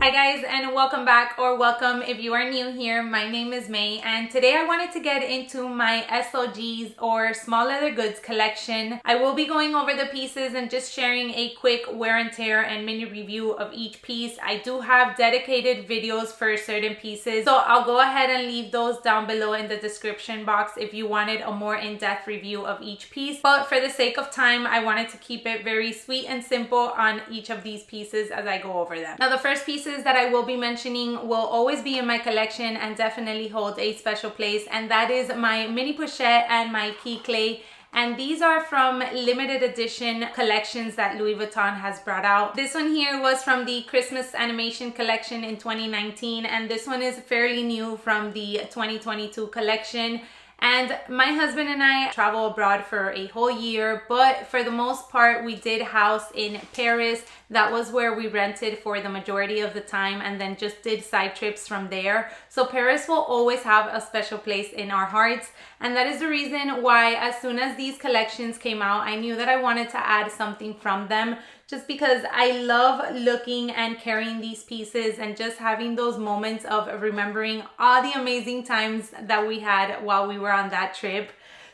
Hi guys, and welcome back, or welcome if you are new here. My name is May, and today I wanted to get into my SLGs or small leather goods collection. I will be going over the pieces and just sharing a quick wear and tear and mini review of each piece. I do have dedicated videos for certain pieces, so I'll go ahead and leave those down below in the description box if you wanted a more in-depth review of each piece. But for the sake of time, I wanted to keep it very sweet and simple on each of these pieces as I go over them. Now, the first pieces that I will be mentioning will always be in my collection and definitely hold a special place, and that is my mini pochette and my key clay. And these are from limited edition collections that Louis Vuitton has brought out. This one here was from the Christmas animation collection in 2019, and this one is fairly new from the 2022 collection. And my husband and I travel abroad for a whole year, but for the most part we did house in Paris. That was where we rented for the majority of the time, and then just did side trips from there. So Paris will always have a special place in our hearts, and that is the reason why as soon as these collections came out, I knew that I wanted to add something from them, just because I love looking and carrying these pieces and just having those moments of remembering all the amazing times that we had while we were on that trip.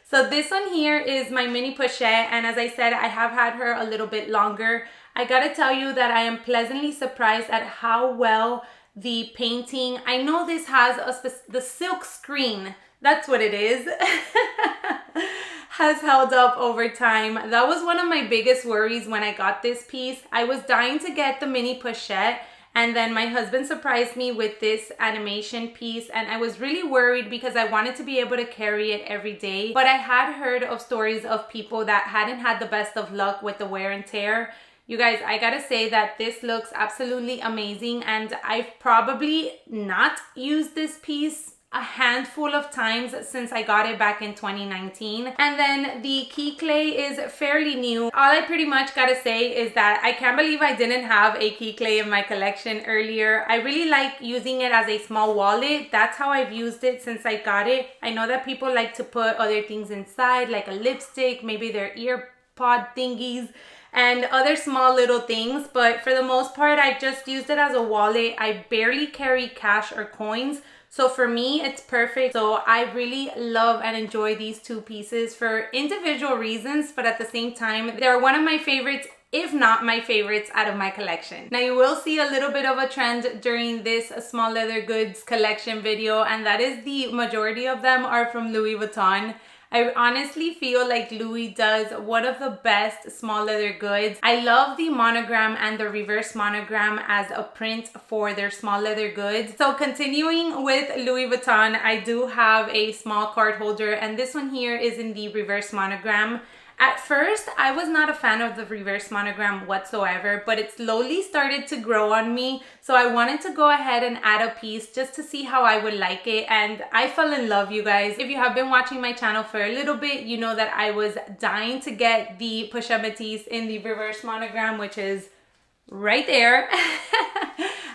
So this one here is my mini pochette, and as I said, I have had her a little bit longer. I gotta tell you that I am pleasantly surprised at how well the painting, I know this has the silk screen, that's what it is, has held up over time. That was one of my biggest worries when I got this piece. I was dying to get the mini pochette, and then my husband surprised me with this animation piece, and I was really worried because I wanted to be able to carry it every day. But I had heard of stories of people that hadn't had the best of luck with the wear and tear. You guys, I gotta say that this looks absolutely amazing, and I've probably not used this piece a handful of times since I got it back in 2019. And then the key clay is fairly new. All I pretty much gotta say is that I can't believe I didn't have a key clay in my collection earlier. I really like using it as a small wallet. That's how I've used it since I got it. I know that people like to put other things inside, like a lipstick, maybe their ear pod thingies, and other small little things, but for the most part I've just used it as a wallet. I barely carry cash or coins, so for me it's perfect. So I really love and enjoy these two pieces for individual reasons, but at the same time they're one of my favorites, if not my favorites, out of my collection. Now you will see a little bit of a trend during this small leather goods collection video, and that is the majority of them are from Louis Vuitton. I honestly feel like Louis does one of the best small leather goods. I love the monogram and the reverse monogram as a print for their small leather goods. So continuing with Louis Vuitton, I do have a small card holder, and this one here is in the reverse monogram. At first, I was not a fan of the reverse monogram whatsoever, but it slowly started to grow on me. So I wanted to go ahead and add a piece just to see how I would like it. And I fell in love, you guys. If you have been watching my channel for a little bit, you know that I was dying to get the Pochette in the reverse monogram, which is right there.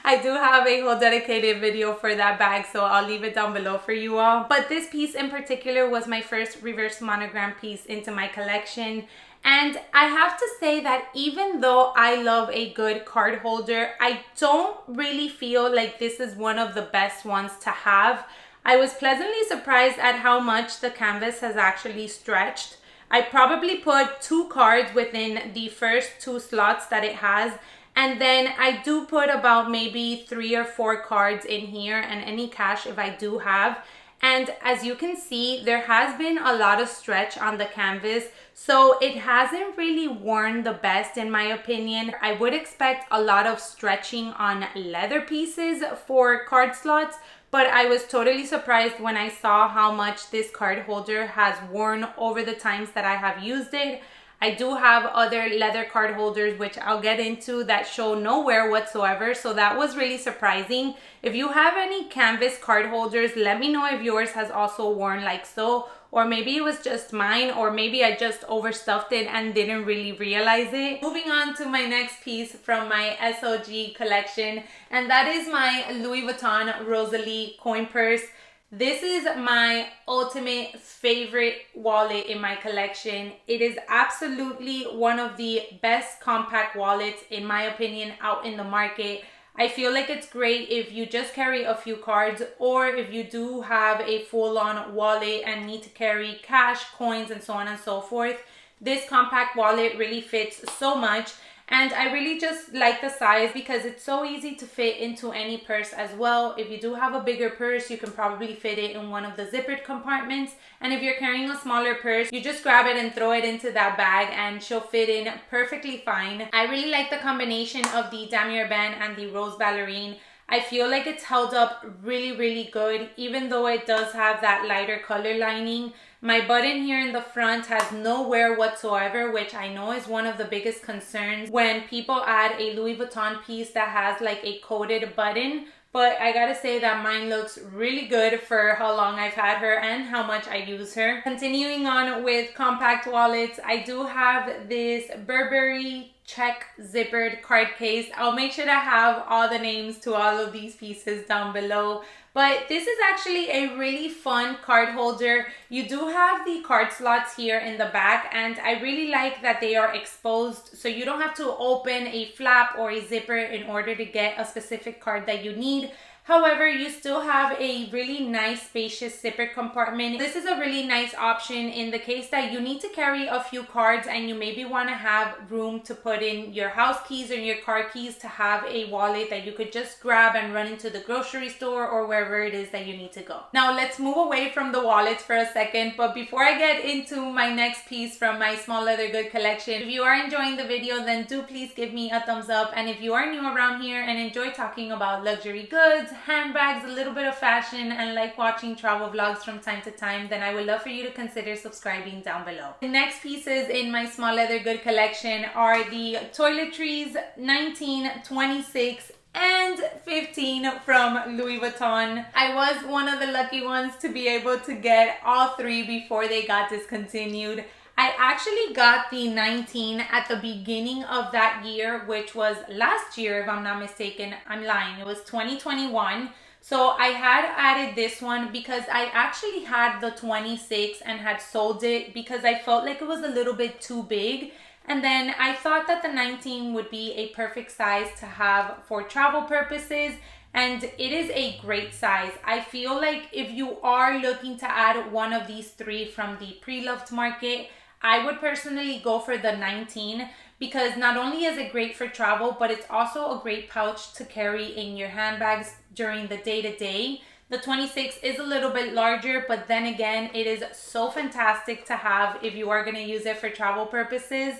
I do have a whole dedicated video for that bag, so I'll leave it down below for you all. But this piece in particular was my first reverse monogram piece into my collection. And I have to say that even though I love a good card holder, I don't really feel like this is one of the best ones to have. I was pleasantly surprised at how much the canvas has actually stretched. I probably put 2 cards within the first 2 slots that it has. And then I do put about maybe 3 or 4 cards in here, and any cash if I do have. And as you can see, there has been a lot of stretch on the canvas, so it hasn't really worn the best in my opinion. I would expect a lot of stretching on leather pieces for card slots, but I was totally surprised when I saw how much this card holder has worn over the times that I have used it. I do have other leather card holders, which I'll get into, that show no wear whatsoever, so that was really surprising. If you have any canvas card holders, let me know if yours has also worn like so, or maybe it was just mine, or maybe I just overstuffed it and didn't really realize it. Moving on to my next piece from my SLG collection, and that is my Louis Vuitton Rosalie coin purse. This is my ultimate favorite wallet in my collection. It is absolutely one of the best compact wallets, in my opinion, out in the market. I feel like it's great if you just carry a few cards, or if you do have a full-on wallet and need to carry cash, coins, and so on and so forth. This compact wallet really fits so much. And I really just like the size because it's so easy to fit into any purse as well. If you do have a bigger purse, you can probably fit it in one of the zippered compartments. And if you're carrying a smaller purse, you just grab it and throw it into that bag and she'll fit in perfectly fine. I really like the combination of the damier band and the rose ballerine. I feel like it's held up really good, even though it does have that lighter color lining. My button here in the front has no wear whatsoever, which I know is one of the biggest concerns when people add a Louis Vuitton piece that has like a coated button. But I gotta say that mine looks really good for how long I've had her and how much I use her. Continuing on with compact wallets, I do have this Burberry check zippered card case. I'll make sure to have all the names to all of these pieces down below. But this is actually a really fun card holder. You do have the card slots here in the back, and I really like that they are exposed, so you don't have to open a flap or a zipper in order to get a specific card that you need. However, you still have a really nice spacious zipper compartment. This is a really nice option in the case that you need to carry a few cards and you maybe want to have room to put in your house keys or your car keys, to have a wallet that you could just grab and run into the grocery store or wherever it is that you need to go. Now let's move away from the wallets for a second, but before I get into my next piece from my small leather good collection, if you are enjoying the video, then do please give me a thumbs up. And if you are new around here and enjoy talking about luxury goods, handbags, a little bit of fashion, and like watching travel vlogs from time to time, then I would love for you to consider subscribing down below. The next pieces in my small leather good collection are the Toiletries 19, 26, and 15 from Louis Vuitton. I was one of the lucky ones to be able to get all three before they got discontinued. I actually got the 19 at the beginning of that year, which was last year if I'm not mistaken. I'm lying, it was 2021. So I had added this one because I actually had the 26 and had sold it because I felt like it was a little bit too big. And then I thought that the 19 would be a perfect size to have for travel purposes. And it is a great size. I feel like if you are looking to add one of these three from the pre-loved market, I would personally go for the 19 because not only is it great for travel, but it's also a great pouch to carry in your handbags during the day-to-day. The 26 is a little bit larger, but then again, it is so fantastic to have if you are going to use it for travel purposes.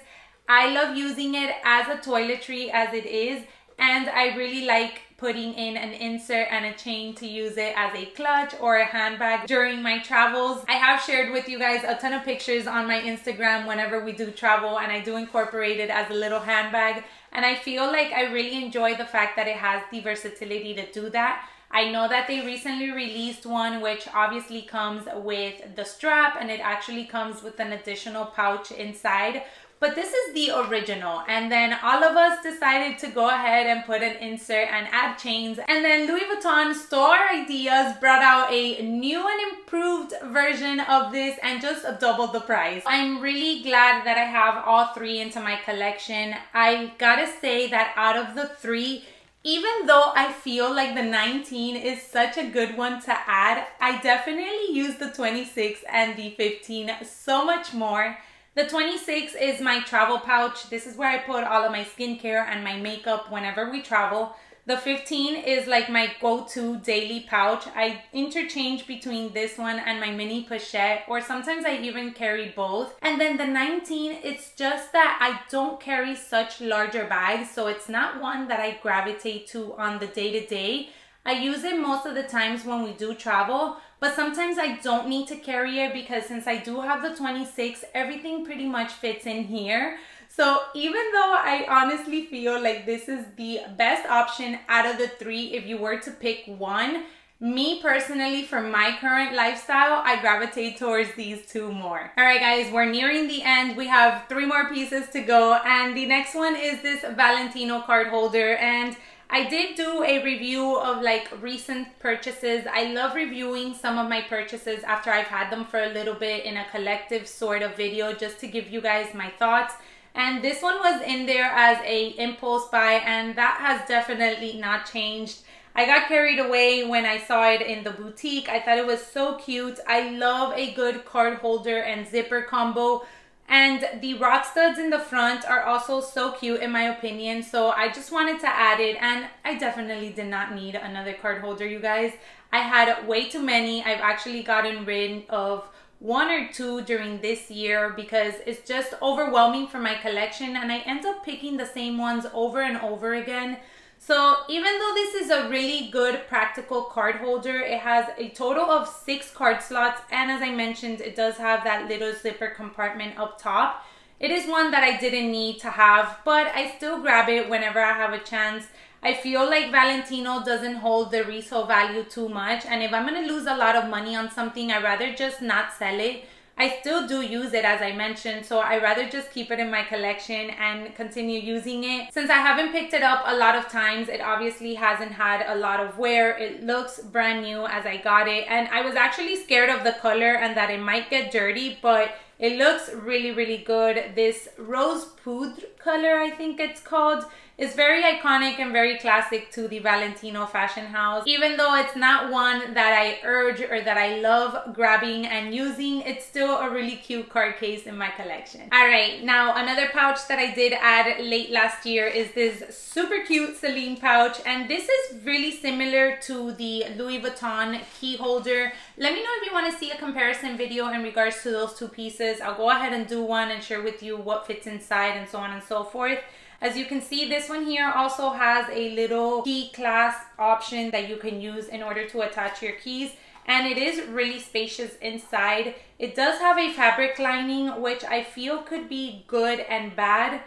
I love using it as a toiletry as it is, and I really like putting in an insert and a chain to use it as a clutch or a handbag during my travels. I have shared with you guys a ton of pictures on my Instagram whenever we do travel, and I do incorporate it as a little handbag, and I feel like I really enjoy the fact that it has the versatility to do that. I know that they recently released one which obviously comes with the strap, and it actually comes with an additional pouch inside. But this is the original, and then all of us decided to go ahead and put an insert and add chains, and then Louis Vuitton Store Ideas brought out a new and improved version of this and just doubled the price. I'm really glad that I have all three into my collection. I gotta say that out of the three, even though I feel like the 19 is such a good one to add, I definitely use the 26 and the 15 so much more. The 26 is my travel pouch. This is where I put all of my skincare and my makeup whenever we travel. The 15 is like my go-to daily pouch. I interchange between this one and my mini pochette, or sometimes I even carry both. And then the 19, it's just that I don't carry such larger bags, so it's not one that I gravitate to on the day-to-day. I use it most of the times when we do travel, but sometimes I don't need to carry it because since I do have the 26, everything pretty much fits in here. So even though I honestly feel like this is the best option out of the three, if you were to pick one, me personally, for my current lifestyle, I gravitate towards these two more. All right, guys, we're nearing the end. We have three more pieces to go, and the next one is this Valentino card holder. And I did do a review of like recent purchases. I love reviewing some of my purchases after I've had them for a little bit in a collective sort of video, just to give you guys my thoughts. And this one was in there as a impulse buy, and that has definitely not changed. I got carried away when I saw it in the boutique. I thought it was so cute. I love a good card holder and zipper combo. And the rock studs in the front are also so cute in my opinion. So I just wanted to add it, and I definitely did not need another card holder, you guys. I had way too many. I've actually gotten rid of one or two during this year because it's just overwhelming for my collection, and I end up picking the same ones over and over again. So even though this is a really good practical card holder, it has a total of 6 card slots, and as I mentioned, it does have that little zipper compartment up top. It is one that I didn't need to have, but I still grab it whenever I have a chance. I feel like Valentino doesn't hold the resale value too much, and if I'm going to lose a lot of money on something, I'd rather just not sell it. I still do use it, as I mentioned, so I'd rather just keep it in my collection and continue using it. Since I haven't picked it up a lot of times, it obviously hasn't had a lot of wear. It looks brand new as I got it, and I was actually scared of the color and that it might get dirty, but it looks really, really good. This rose poudre color, I think it's called, is very iconic and very classic to the Valentino fashion house. Even though it's not one that I urge or that I love grabbing and using, it's still a really cute card case in my collection. All right, now another pouch that I did add late last year is this super cute Celine pouch, and this is really similar to the Louis Vuitton key holder. Let me know if you want to see a comparison video in regards to those two pieces. I'll go ahead and do one and share with you what fits inside and so on and so forth. As you can see, this one here also has a little key clasp option that you can use in order to attach your keys, and it is really spacious inside. It does have a fabric lining, which I feel could be good and bad.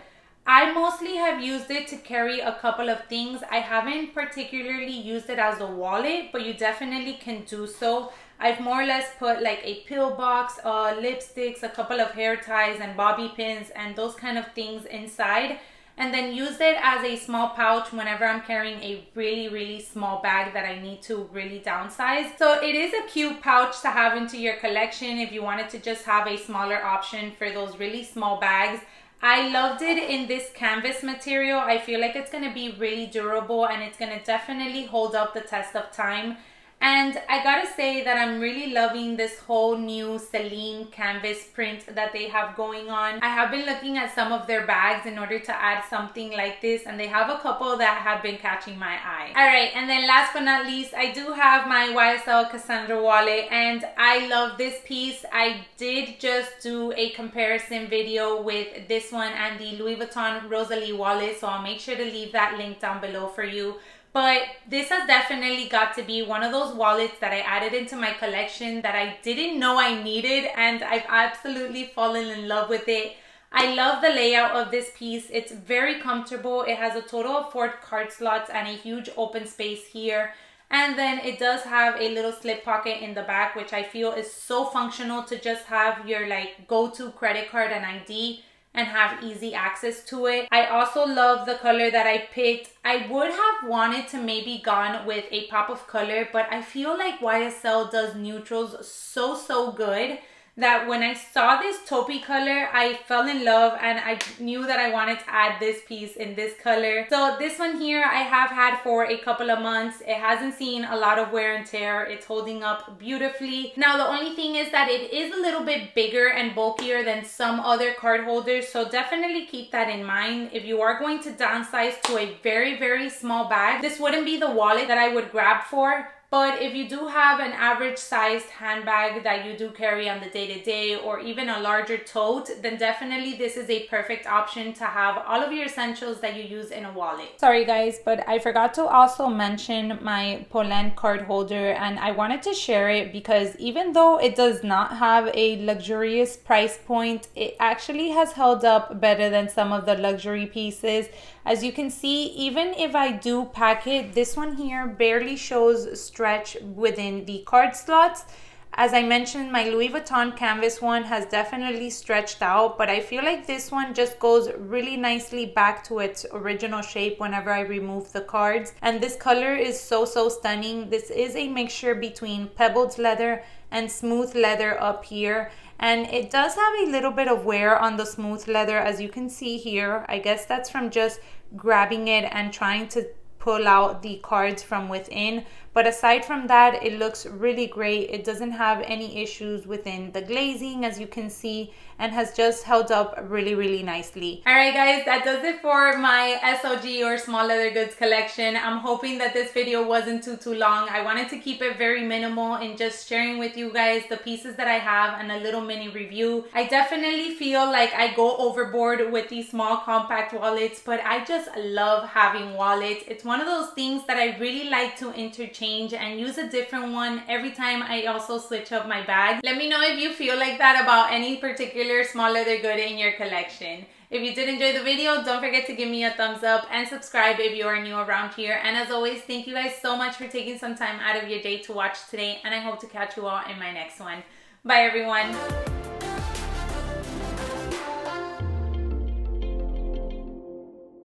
I mostly have used it to carry a couple of things. I haven't particularly used it as a wallet, but you definitely can do so. I've more or less put like a pill box, lipsticks, a couple of hair ties and bobby pins and those kind of things inside, and then used it as a small pouch whenever I'm carrying a really, really small bag that I need to really downsize. So it is a cute pouch to have into your collection if you wanted to just have a smaller option for those really small bags. I loved it in this canvas material. I feel like it's going to be really durable and it's going to definitely hold up the test of time. And I gotta say that I'm really loving this whole new Celine canvas print that they have going on. I have been looking at some of their bags in order to add something like this, and they have a couple that have been catching my eye. Alright, and then last but not least, I do have my YSL Cassandra Wallet, and I love this piece. I did just do a comparison video with this one and the Louis Vuitton Rosalie wallet, so I'll make sure to leave that link down below for you. But this has definitely got to be one of those wallets that I added into my collection that I didn't know I needed, and I've absolutely fallen in love with it. I love the layout of this piece. It's very comfortable. It has a total of 4 card slots and a huge open space here. And then it does have a little slip pocket in the back, which I feel is so functional to just have your like go-to credit card and ID and have easy access to it. I also love the color that I picked. I would have wanted to maybe gone with a pop of color, but I feel like YSL does neutrals so good that when I saw this taupey color, I fell in love and I knew that I wanted to add this piece in this color. So this one here I have had for a couple of months. It hasn't seen a lot of wear and tear. It's holding up beautifully. Now the only thing is that it is a little bit bigger and bulkier than some other card holders, so definitely keep that in mind. If you are going to downsize to a very small bag, this wouldn't be the wallet that I would grab for. But if you do have an average sized handbag that you do carry on the day-to-day or even a larger tote, then definitely this is a perfect option to have all of your essentials that you use in a wallet. Sorry guys, but I forgot to also mention my Polene card holder, and I wanted to share it because even though it does not have a luxurious price point, it actually has held up better than some of the luxury pieces. As you can see, even if I do pack it, this one here barely shows stretch within the card slots. As I mentioned, my Louis Vuitton canvas one has definitely stretched out, but I feel like this one just goes really nicely back to its original shape whenever I remove the cards. And this color is so stunning. This is a mixture between pebbled leather and smooth leather up here. and it does have a little bit of wear on the smooth leather, as you can see here. I guess that's from just grabbing it and trying to pull out the cards from within, but aside from that, it looks really great. It doesn't have any issues within the glazing, as you can see, and has just held up really nicely. All right guys, that does it for my SLG or small leather goods collection. I'm hoping that this video wasn't too long. I wanted to keep it very minimal and just sharing with you guys the pieces that I have and a little mini review. I definitely feel like I go overboard with these small compact wallets, but I just love having wallets. It's one of those things that I really like to interchange and use a different one every time I also switch up my bag. Let me know if you feel like that about any particular small leather good in your collection. If you did enjoy the video, don't forget to give me a thumbs up and subscribe if you are new around here. And as always, thank you guys so much for taking some time out of your day to watch today, and I hope to catch you all in my next one. Bye everyone.